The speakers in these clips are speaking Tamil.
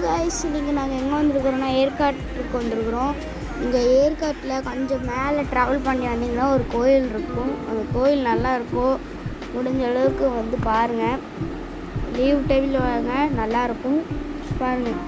கைஸ், இன்றைக்கி நாங்கள் எங்கே வந்திருக்கிறோன்னா ஏற்காட்டுக்கு வந்திருக்கிறோம். இங்கே ஏற்காட்டில் கொஞ்சம் மேலே ட்ராவல் பண்ணி வந்தீங்கன்னா ஒரு கோயில் இருக்கும். அந்த கோயில் நல்லாயிருக்கும். முடிஞ்ச அளவுக்கு வந்து பாருங்கள். லீவ் டைமில் வாங்க, நல்லாயிருக்கும் பாருங்கள்.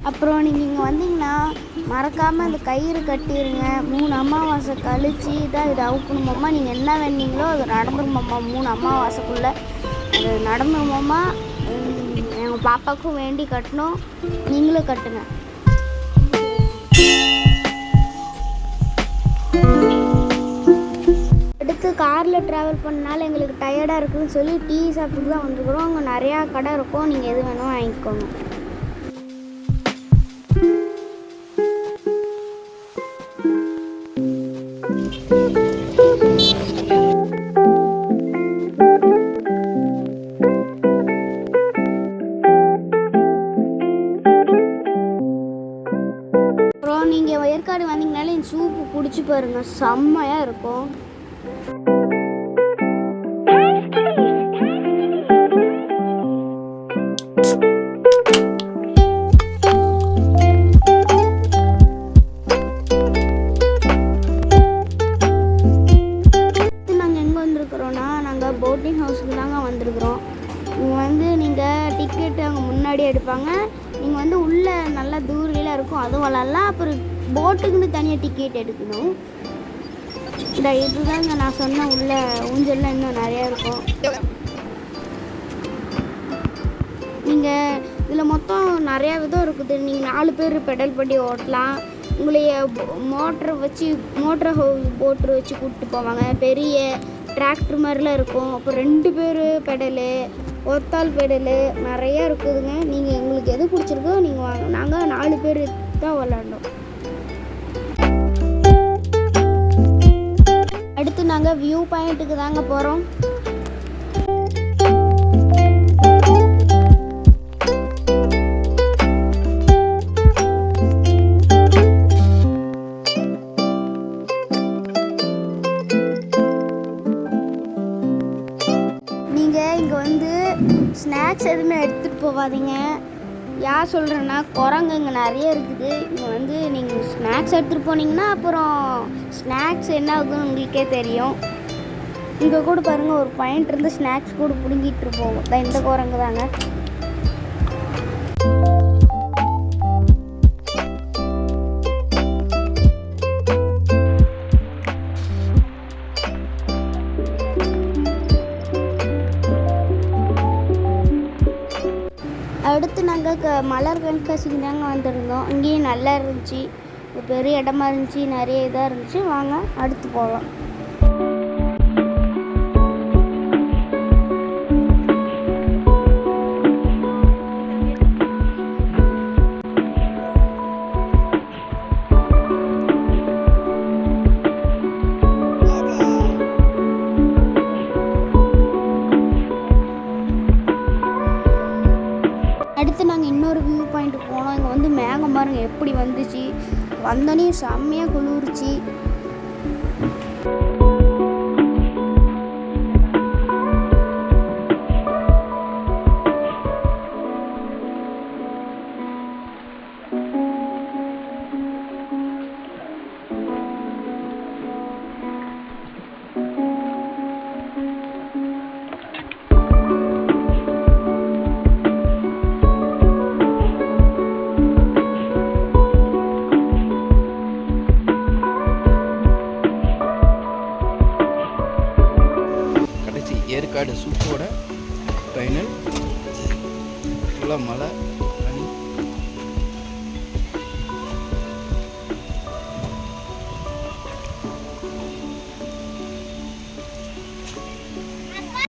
அப்புறம் நீங்கள் இங்கே வந்தீங்கன்னா மறக்காமல் அந்த கயிறு கட்டிடுங்க. 3 அமாவாசை கழிச்சு தான் இது அவுக்கணுமாம்மா. நீங்கள் என்ன வேணீங்களோ அது நடந்துருமாம்மா. 3 அமாவாசைக்குள்ளே அது நடந்துருமாம்மா. எங்கள் பாப்பாவுக்கும் வேண்டி கட்டணும், நீங்களும் கட்டுங்க. அடுத்து காரில் ட்ராவல் பண்ணனால எங்களுக்கு டயர்டாக இருக்குதுன்னு சொல்லி டீ சாப்பிட்டு தான் வந்துருக்குறோம். அங்கே நிறையா கடை இருக்கும், நீங்கள் எது வேணும் வாங்கிக்கோங்க. அப்புறம் நீங்கள் ஏற்காடு வந்தீங்கனாலே இந்த சூப்பு குடிச்சு பாருங்கள், செம்மையாக இருக்கும். நாங்கள் போட்டிங் ஹவுஸுக்கு தாங்க வந்திருக்கிறோம். இங்கே வந்து நீங்கள் டிக்கெட்டு அங்கே முன்னாடியே எடுப்பாங்க. நீங்கள் வந்து உள்ளே நல்லா தூரிலாம் இருக்கும், அதுவும் விளாட்லாம். அப்புறம் போட்டுக்குன்னு தனியாக டிக்கெட் எடுக்கணும். இந்த இதுதாங்க நான் சொன்ன உள்ள ஊஞ்சல்லாம் இன்னும் நிறையா இருக்கும். நீங்கள் இதில் மொத்தம் நிறையா விதம் இருக்குது. நீங்கள் 4 பேர் பெடல் பண்ணி ஓட்டலாம். உங்களைய மோட்டரை வச்சு போட்ரு வச்சு கூப்பிட்டு போவாங்க. பெரிய டிராக்டர் மாதிரிலாம் இருக்கும். அப்புறம் 2 பேர் பெடலு, ஒத்தாள் பெடலு நிறையா இருக்குதுங்க. நீங்கள் உங்களுக்கு எது பிடிச்சிருக்கோ நீங்கள் வாங்க. நாங்கள் 4 பேர் தான் விளாண்டோம். அடுத்து நாங்கள் வியூ பாயிண்ட்டுக்கு தாங்க போகிறோம். இங்கே வந்து ஸ்நாக்ஸ் எதுவுமே எடுத்துகிட்டு போகாதீங்க. யார் சொல்கிறேன்னா குரங்கு இங்கே நிறைய இருக்குது. இங்கே வந்து நீங்கள் ஸ்நாக்ஸ் எடுத்துகிட்டு போனீங்கன்னா அப்புறம் ஸ்நாக்ஸ் என்ன ஆகுதுன்னு உங்களுக்கே தெரியும். இங்கே கூட பாருங்கள், ஒரு பாயிண்ட் இருந்து ஸ்நாக்ஸ் கூட பிடுங்கிட்டு போவோம். இந்த குரங்கு தாங்க. அடுத்து நாங்கள் மலர் கண்காட்சிக்கு தாங்க வந்திருந்தோம். இங்கேயும் நல்லா இருந்துச்சு, பெரிய இடமா இருந்துச்சு, நிறைய இதாக இருந்துச்சு. வாங்க அடுத்து போகலாம். அடுத்து நாங்கள் இன்னொரு வியூ பாயிண்ட்டுக்கு போனோம். இங்கே வந்து மேகம் பாருங்க எப்படி வந்துச்சு. வந்தோடனே செம்மையாக குளிர்ச்சி. ஏற்காடு சூப்போட ஃபைனல். ஃபுல்லாக மழை.